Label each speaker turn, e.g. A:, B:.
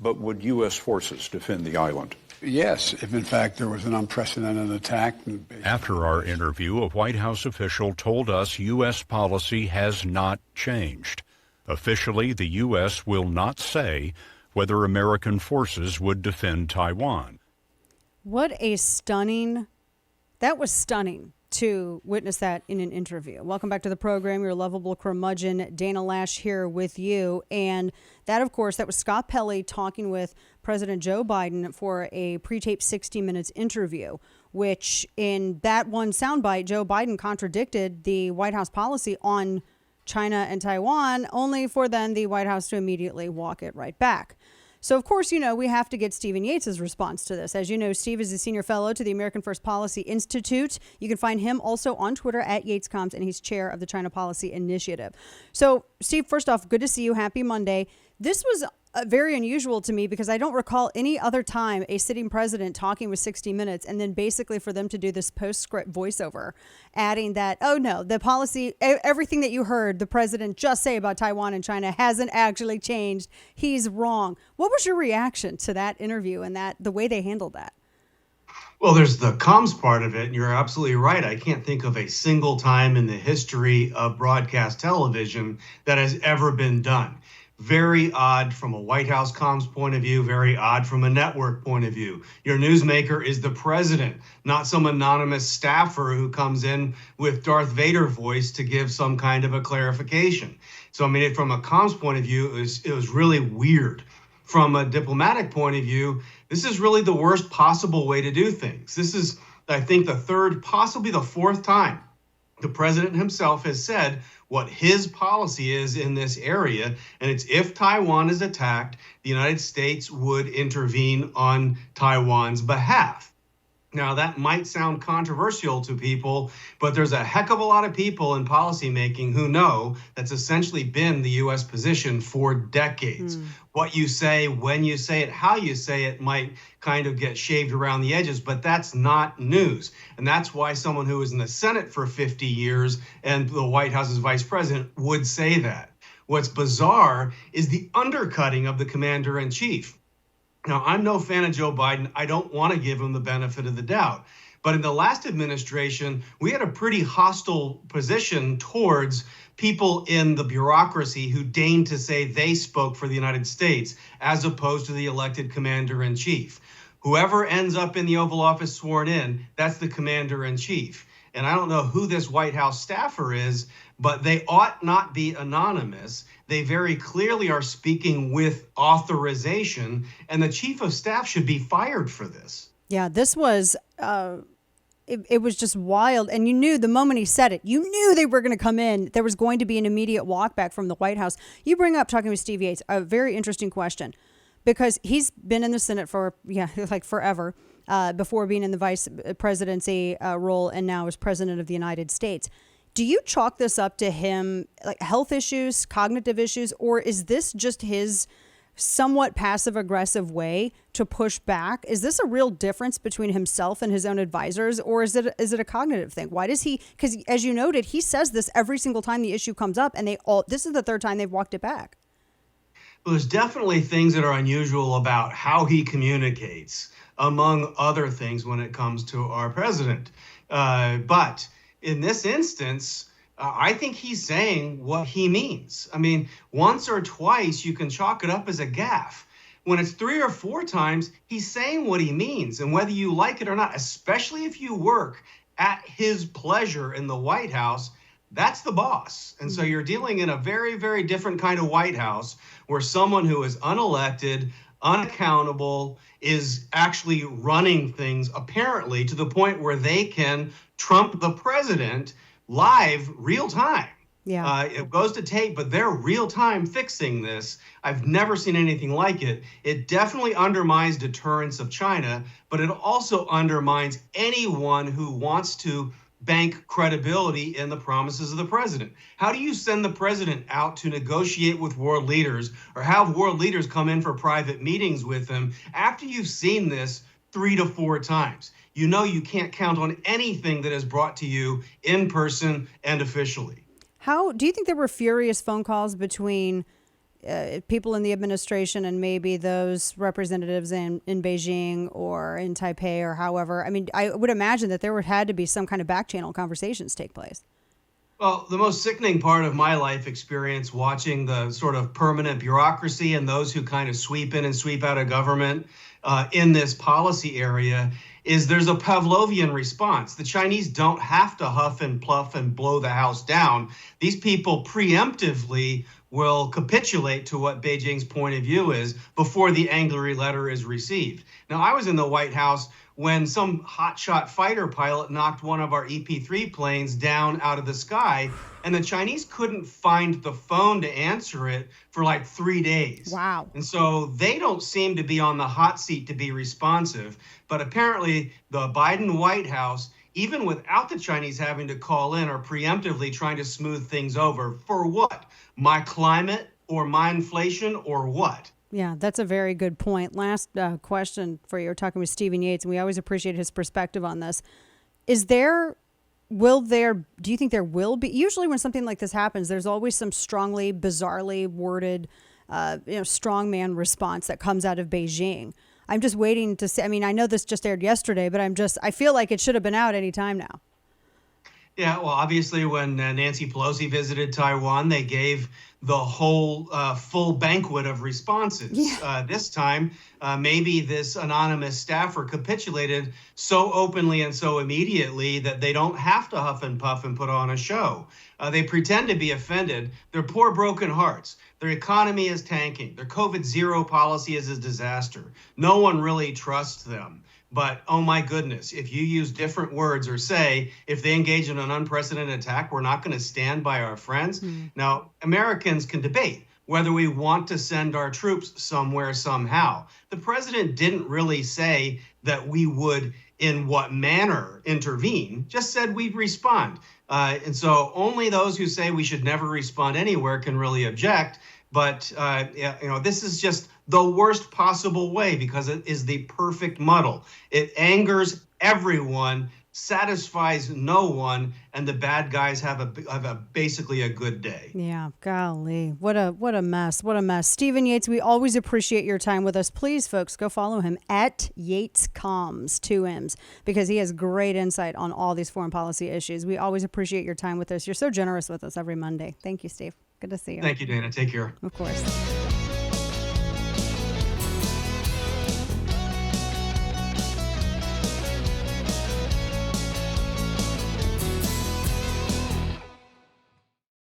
A: But would U.S. forces defend the island?
B: Yes, if in fact there was an unprecedented attack.
C: After our interview, a White House official told us U.S. policy has not changed. Officially, the U.S. will not say whether American forces would defend Taiwan.
D: That was stunning to witness that in an interview. Welcome back to the program. Your lovable curmudgeon, Dana Loesch, here with you. And that, of course, that was Scott Pelley talking with President Joe Biden for a pre-taped 60 Minutes interview, which in that one soundbite, Joe Biden contradicted the White House policy on China and Taiwan, only for then the White House to immediately walk it right back. So, of course, we have to get Stephen Yates' response to this. As you know, Steve is a senior fellow to the American First Policy Institute. You can find him also on Twitter at YatesComs, and he's chair of the China Policy Initiative. So, Steve, first off, good to see you. Happy Monday. This was very unusual to me because I don't recall any other time a sitting president talking with 60 Minutes and then basically for them to do this postscript voiceover, adding that, oh no, the policy, everything that you heard the president just say about Taiwan and China hasn't actually changed. He's wrong. What was your reaction to that interview and the way they handled that?
E: Well, there's the comms part of it, and you're absolutely right. I can't think of a single time in the history of broadcast television that has ever been done. Very odd from a White House comms point of view, very odd from a network point of view. Your newsmaker is the president, not some anonymous staffer who comes in with Darth Vader voice to give some kind of a clarification. So, I mean, from a comms point of view, it was really weird. From a diplomatic point of view, this is really the worst possible way to do things. This is, I think, the third, possibly the fourth time the president himself has said what his policy is in this area, and it's if Taiwan is attacked, the United States would intervene on Taiwan's behalf. Now, that might sound controversial to people, but there's a heck of a lot of people in policymaking who know that's essentially been the U.S. position for decades. What you say, when you say it, how you say it might kind of get shaved around the edges, but that's not news. And that's why someone who was in the Senate for 50 years and the White House's vice president would say that. What's bizarre is the undercutting of the commander-in-chief. Now, I'm no fan of Joe Biden. I don't want to give him the benefit of the doubt. But in the last administration, we had a pretty hostile position towards people in the bureaucracy who deigned to say they spoke for the United States, as opposed to the elected commander-in-chief. Whoever ends up in the Oval Office sworn in, that's the commander-in-chief. And I don't know who this White House staffer is, but they ought not be anonymous. They very clearly are speaking with authorization, and the chief of staff should be fired for this.
D: Yeah, this was, it was just wild. And you knew the moment he said it, you knew they were going to come in. There was going to be an immediate walk back from the White House. You bring up, talking with Steve Yates, a very interesting question, because he's been in the Senate for, like forever, before being in the vice presidency role and now as president of the United States. Do you chalk this up to him, like health issues, cognitive issues, or is this just his somewhat passive-aggressive way to push back? Is this a real difference between himself and his own advisors, or is it a cognitive thing? Why does he, because as you noted, he says this every single time the issue comes up, and this is the third time they've walked it back.
E: Well, there's definitely things that are unusual about how he communicates, among other things, when it comes to our president. But in this instance, I think he's saying what he means. I mean, once or twice, you can chalk it up as a gaffe. When it's 3 or 4 times, he's saying what he means. And whether you like it or not, especially if you work at his pleasure in the White House, that's the boss. And so you're dealing in a very, very different kind of White House where someone who is unelected, unaccountable, is actually running things, apparently, to the point where they can trump the president live, real time.
D: Yeah.
E: It goes to tape, but they're real time fixing this. I've never seen anything like it. It definitely undermines deterrence of China, but it also undermines anyone who wants to bank credibility in the promises of the president. How do you send the president out to negotiate with world leaders or have world leaders come in for private meetings with him after you've seen this 3 to 4 times? You know you can't count on anything that is brought to you in person and officially.
D: How do you think there were furious phone calls between people in the administration and maybe those representatives in Beijing or in Taipei or however. I mean, I would imagine that there would had to be some kind of back channel conversations take place.
E: Well, the most sickening part of my life experience watching the sort of permanent bureaucracy and those who kind of sweep in and sweep out of government in this policy area is there's a Pavlovian response. The Chinese don't have to huff and puff and blow the house down. These people preemptively will capitulate to what Beijing's point of view is before the angry letter is received. Now, I was in the White House when some hotshot fighter pilot knocked one of our EP-3 planes down out of the sky, and the Chinese couldn't find the phone to answer it for like 3 days.
D: Wow.
E: And so they don't seem to be on the hot seat to be responsive. But apparently the Biden White House, even without the Chinese having to call in, are preemptively trying to smooth things over. For what? My climate or my inflation or what?
D: Yeah, that's a very good point. Last question for you. We're talking with Stephen Yates, and we always appreciate his perspective on this. Do you think there will be, usually when something like this happens, there's always some strongly, bizarrely worded, strongman response that comes out of Beijing. I'm just waiting to see. I mean, I know this just aired yesterday, but I feel like it should have been out any time now.
E: Yeah, well, obviously, when Nancy Pelosi visited Taiwan, they gave the whole full banquet of responses.
D: Yeah.
E: This time, maybe this anonymous staffer capitulated so openly and so immediately that they don't have to huff and puff and put on a show. They pretend to be offended. Their poor broken hearts. Their economy is tanking. Their COVID-0 policy is a disaster. No one really trusts them. But, oh my goodness, if you use different words or say, if they engage in an unprecedented attack, we're not going to stand by our friends. Now, Americans can debate whether we want to send our troops somewhere somehow. The president didn't really say that we would, in what manner, intervene, just said we'd respond. And so only those who say we should never respond anywhere can really object. But, this is just the worst possible way because it is the perfect muddle. It angers everyone, satisfies no one, and the bad guys have basically a good day.
D: Yeah, golly, what a mess, what a mess. Stephen Yates, we always appreciate your time with us. Please, folks, go follow him at YatesComms, 2 M's, because he has great insight on all these foreign policy issues. We always appreciate your time with us. You're so generous with us every Monday. Thank you, Steve. Good to see you.
E: Thank you, Dana. Take care.
D: Of course.